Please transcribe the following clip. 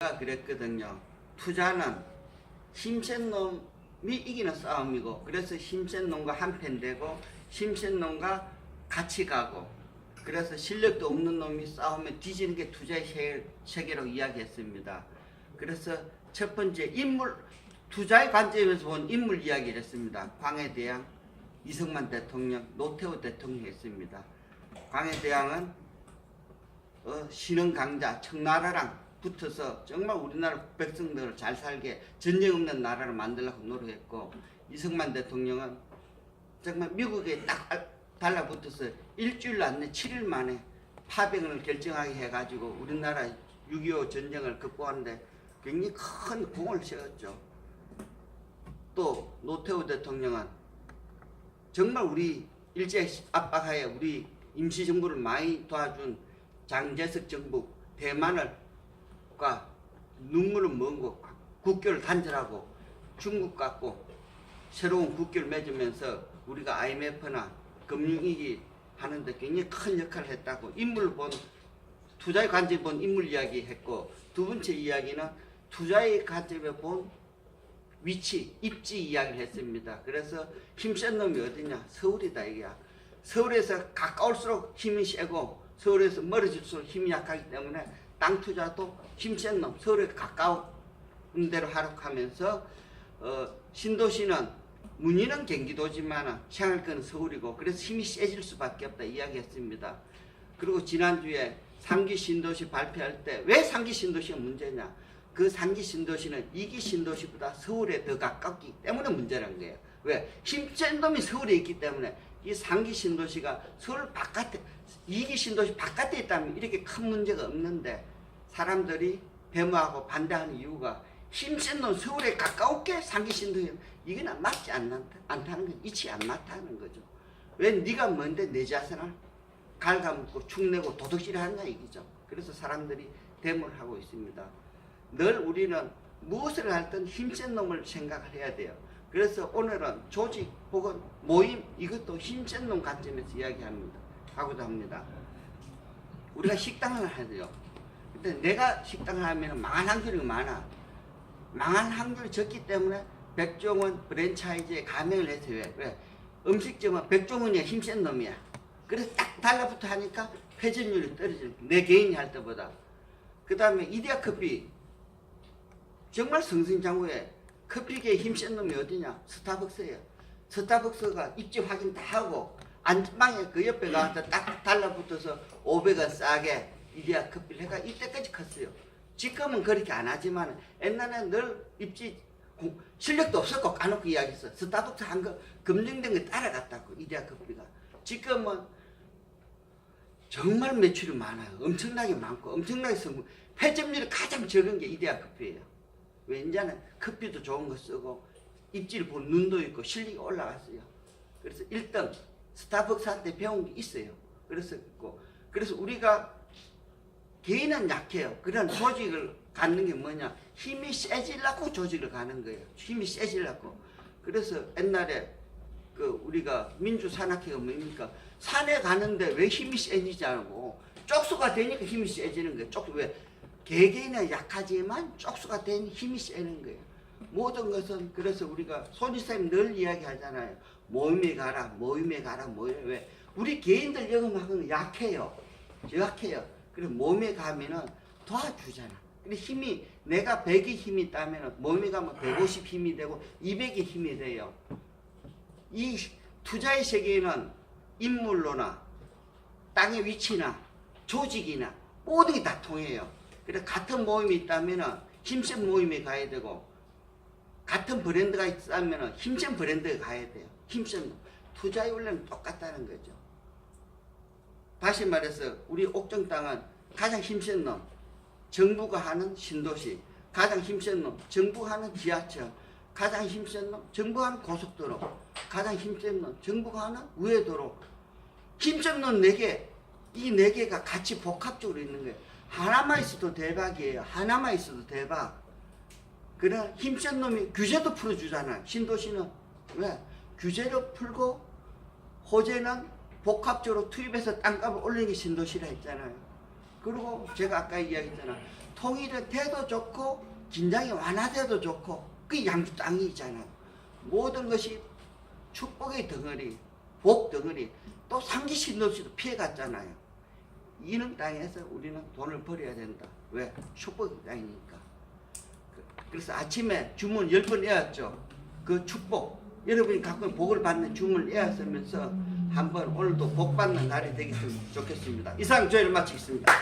제가 그랬거든요. 투자는 힘센 놈이 이기는 싸움이고, 그래서 힘센 놈과 한편 되고 힘센 놈과 같이 가고, 그래서 실력도 없는 놈이 싸우면 뒤지는 게 투자의 세계로 이야기했습니다. 그래서 첫 번째 투자의 관점에서 본 인물 이야기를 했습니다. 광해대왕, 이승만 대통령, 노태우 대통령 했습니다. 광해대왕은 신흥 강자 청나라랑 붙어서 정말 우리나라 백성들을 잘 살게 전쟁 없는 나라를 만들려고 노력했고, 이승만 대통령은 정말 미국에 딱 달라붙어서 일주일 안에 7일 만에 파병을 결정하게 해가지고 우리나라 6.25 전쟁을 극복하는데 굉장히 큰 공을 세웠죠. 또 노태우 대통령은 정말 우리 일제 압박하에 우리 임시정부를 많이 도와준 장제석 정부 대만을 눈물을 먹고 국교를 단절하고 중국 갖고 새로운 국교를 맺으면서 우리가 IMF나 금융위기 하는데 굉장히 큰 역할을 했다고 투자의 관점에 본 인물 이야기 했고, 두 번째 이야기는 투자의 관점에 본 위치, 입지 이야기를 했습니다. 그래서 힘센 놈이 어디냐? 서울이다 이게야. 서울에서 가까울수록 힘이 세고 서울에서 멀어질수록 힘이 약하기 때문에 땅 투자도 힘센 놈, 서울에 가까운 데로 하락하면서 신도시는 문의는 경기도지만 생활권은 서울이고, 그래서 힘이 세질 수밖에 없다 이야기했습니다. 그리고 지난주에 3기 신도시 발표할 때 왜 3기 신도시가 문제냐? 그 3기 신도시는 2기 신도시보다 서울에 더 가깝기 때문에 문제라는 거예요. 왜? 힘센 놈이 서울에 있기 때문에. 이 3기 신도시가 서울 바깥에, 2기 신도시 바깥에 있다면 이렇게 큰 문제가 없는데, 사람들이 데모하고 반대하는 이유가 힘센 놈 서울에 가까울게 3기 신도시, 이건 맞지 않다는 거죠. 이치 안 맞다는 거죠. 왜 네가 뭔데 내 자산을 갉아먹고 축내고 도둑질을 하냐 이거죠. 그래서 사람들이 데모를 하고 있습니다. 늘 우리는 무엇을 할든 힘센 놈을 생각을 해야 돼요. 그래서 오늘은 조직 혹은 모임, 이것도 힘센 놈 관점에서 하고자 합니다. 우리가 식당을 해야 돼요. 근데 내가 식당을 하면 망할 확률이 많아. 망할 확률이 적기 때문에 백종원 프랜차이즈에 가맹을 해서 왜? 음식점은 백종원이 힘센 놈이야. 그래서 딱 달라붙어 하니까 회전율이 떨어지는, 내 개인이 할 때보다. 그 다음에 이데아 커피, 정말 승승장구해. 커피계에 힘센 놈이 어디냐? 스타벅스예요. 스타벅스가 입지 확인 다 하고 안방에 그 옆에 가서 딱 달라붙어서 500원 싸게 이데아 커피를 해가 이때까지 컸어요. 지금은 그렇게 안 하지만 옛날에 늘 입지 실력도 없었고 까놓고 이야기했어. 스타벅스 한 거 검증된 거 따라갔다고 이데아 커피가. 지금은 정말 매출이 많아요. 엄청나게 많고 엄청나게 성공. 폐점률이 가장 적은 게 이데아 커피예요. 왜? 이제는 커피도 좋은 거 쓰고 입지를 본 눈도 있고 실력이 올라갔어요. 그래서 1등 스타벅스한테 배운 게 있어요. 그래서 우리가 개인은 약해요. 그런 조직을 갖는 게 뭐냐? 힘이 세지려고 조직을 가는 거예요. 힘이 세지려고. 그래서 옛날에 우리가 민주산악회가 뭡니까? 산에 가는데 왜 힘이 세지지 않고 쪽수가 되니까 힘이 세지는 거예요. 쪽수 왜? 개개인은 약하지만 쪽수가 되니 힘이 세는 거예요. 모든 것은 그래서 우리가 손이쌤 늘 이야기하잖아요. 모임에 가라, 모임에 가라, 모임에. 왜? 우리 개인들 영업하고는 약해요. 그래서 모임에 가면은 도와주잖아. 근데 힘이, 내가 100의 힘이 있다면 모임에 가면 150 힘이 되고 200의 힘이 돼요. 이 투자의 세계에는 인물로나 땅의 위치나 조직이나 모든 게 다 통해요. 그래서 같은 모임이 있다면 힘센 모임에 가야 되고, 같은 브랜드가 있다면 힘센 브랜드에 가야 돼요. 힘센 투자의 원리는 똑같다는 거죠. 다시 말해서 우리 옥정 땅은 가장 힘센 놈, 정부가 하는 신도시, 가장 힘센 놈, 정부가 하는 지하철, 가장 힘센 놈, 정부가 하는 고속도로, 가장 힘센 놈, 정부가 하는 우회도로. 힘센 놈 4개, 이 4개가 같이 복합적으로 있는 거예요. 하나만 있어도 대박이에요. 하나만 있어도 대박. 그래, 힘센 놈이 규제도 풀어주잖아요. 신도시는. 왜? 규제를 풀고 호재는 복합적으로 투입해서 땅값을 올리는 게 신도시라 했잖아요. 그리고 제가 아까 이야기했잖아. 통일이 돼도 좋고 긴장이 완화돼도 좋고 그게 양주 땅이잖아요. 모든 것이 축복의 덩어리, 복 덩어리, 또 상기신 없이도 피해갔잖아요. 이런 땅에서 우리는 돈을 벌어야 된다. 왜? 축복의 땅이니까. 그래서 아침에 주문 10번 외웠죠. 그 축복, 여러분이 갖고 있는 복을 받는 주문을 외웠으면서 한번 오늘도 복 받는 날이 되겠으면 좋겠습니다. 이상 조회를 마치겠습니다.